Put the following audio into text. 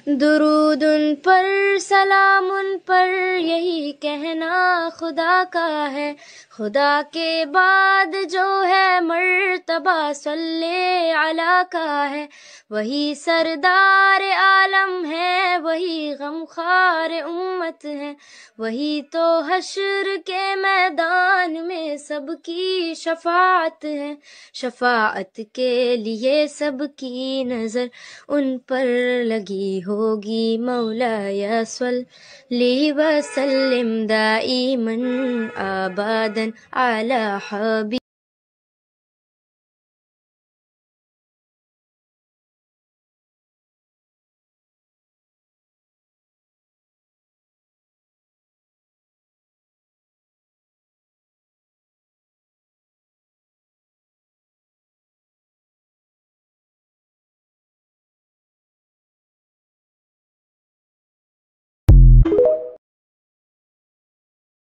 درود ان پر سلام ان پر یہی کہنا خدا کا ہے، خدا کے بعد جو ہے مرتبہ صلی علی کا ہے، وہی سردار عالم ہے، وہی غمخوار امت ہے، وہی تو حشر کے میدان میں سب کی شفاعت ہے، شفاعت کے لیے سب کی نظر ان پر لگی ہوگی، مولا صلی وسلم دائما ابدا علی حبیب